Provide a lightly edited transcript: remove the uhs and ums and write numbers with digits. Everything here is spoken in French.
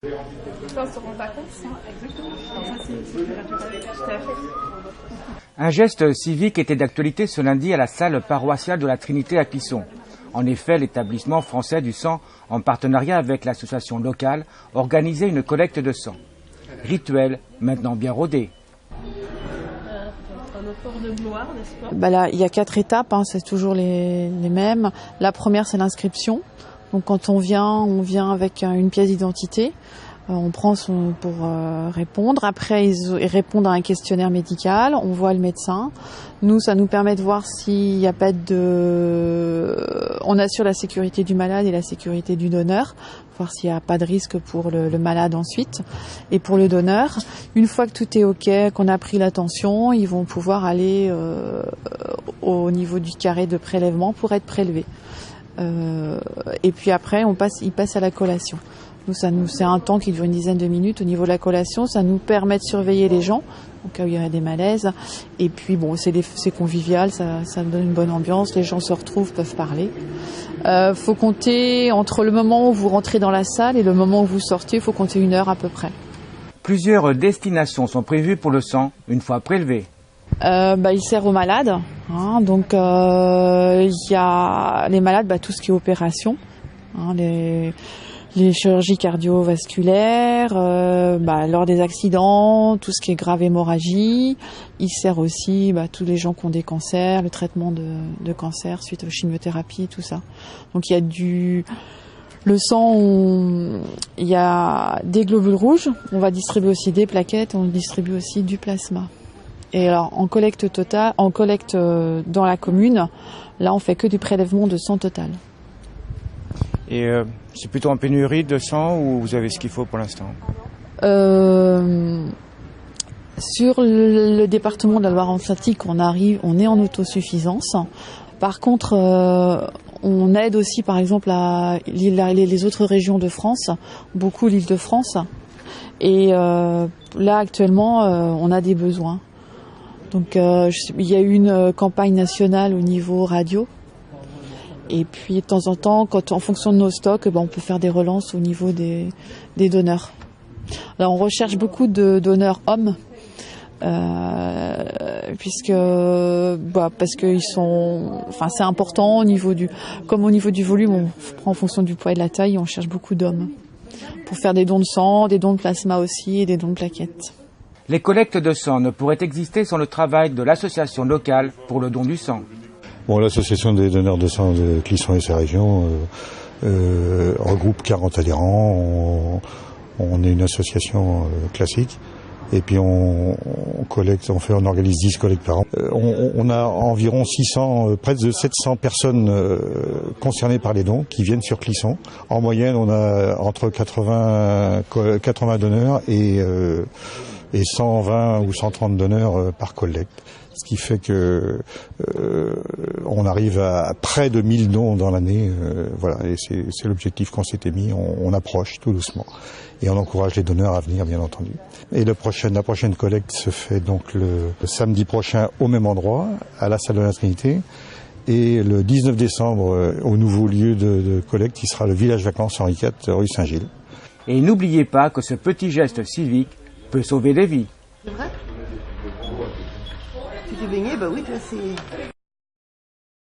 Ça, on se rend pas compte, ça, exactement. Ça, c'est naturel. Tout à fait. Un geste civique était d'actualité ce lundi à la salle paroissiale de la Trinité à Clisson. En effet, l'établissement français du sang, en partenariat avec l'association locale, organisait une collecte de sang. Rituel maintenant bien rodé. Un effort de gloire, n'est-ce pas? Là, il y a 4 étapes, c'est toujours les mêmes. La première, c'est l'inscription. Donc quand on vient avec une pièce d'identité. On prend pour répondre. Après, ils répondent à un questionnaire médical. On voit le médecin. Nous, ça nous permet de voir s'il n'y a pas on assure la sécurité du malade et la sécurité du donneur. Voir s'il n'y a pas de risque pour le malade ensuite. Et pour le donneur, une fois que tout est OK, qu'on a pris l'attention, ils vont pouvoir aller au niveau du carré de prélèvement pour être prélevés. Et puis après, ils passent à la collation. Nous, c'est un temps qui dure une dizaine de minutes au niveau de la collation. Ça nous permet de surveiller les gens, au cas où il y a des malaises. Et puis, bon, c'est convivial, ça donne une bonne ambiance. Les gens se retrouvent, peuvent parler. Faut compter entre le moment où vous rentrez dans la salle et le moment où vous sortez, il faut compter 1 heure à peu près. Plusieurs destinations sont prévues pour le sang, une fois prélevé. Il sert aux malades. Donc, il y a les malades, tout ce qui est opération. Les chirurgies cardiovasculaires, lors des accidents, tout ce qui est grave hémorragie. Il sert aussi tous les gens qui ont des cancers, le traitement de cancer suite aux chimiothérapies, tout ça. Donc il y a le sang, il y a des globules rouges, on va distribuer aussi des plaquettes, on distribue aussi du plasma. Et alors en collecte dans la commune, là on fait que du prélèvement de sang total. Et c'est plutôt en pénurie de sang ou vous avez ce qu'il faut pour l'instant? Sur le département de la Loire-Atlantique, on est en autosuffisance. Par contre, on aide aussi par exemple les autres régions de France, beaucoup l'Île-de-France. Et là actuellement, on a des besoins. Donc il y a eu une campagne nationale au niveau radio. Et puis de temps en temps, en fonction de nos stocks, on peut faire des relances au niveau des donneurs. Alors on recherche beaucoup de donneurs hommes, parce que c'est important au niveau du volume, on prend en fonction du poids et de la taille, on cherche beaucoup d'hommes pour faire des dons de sang, des dons de plasma aussi et des dons de plaquettes. Les collectes de sang ne pourraient exister sans le travail de l'association locale pour le don du sang. Bon, l'association des donneurs de sang de Clisson et sa région regroupe 40 adhérents. On est une association classique. Et puis on organise 10 collectes par an. On a environ près de 700 personnes concernées par les dons qui viennent sur Clisson. En moyenne, on a entre 80 donneurs et 120 ou 130 donneurs par collecte. Ce qui fait que on arrive à près de 1000 dons dans l'année. Et c'est l'objectif qu'on s'était mis. On approche tout doucement. Et on encourage les donneurs à venir, bien entendu. Et la prochaine collecte se fait donc le samedi prochain au même endroit, à la salle de la Trinité. Et le 19 décembre, au nouveau lieu de collecte, qui sera le village vacances Henri IV, rue Saint-Gilles. Et n'oubliez pas que ce petit geste civique peut sauver des vies. C'est vrai? Tu t'es baigné? Oui, tu vois, c'est...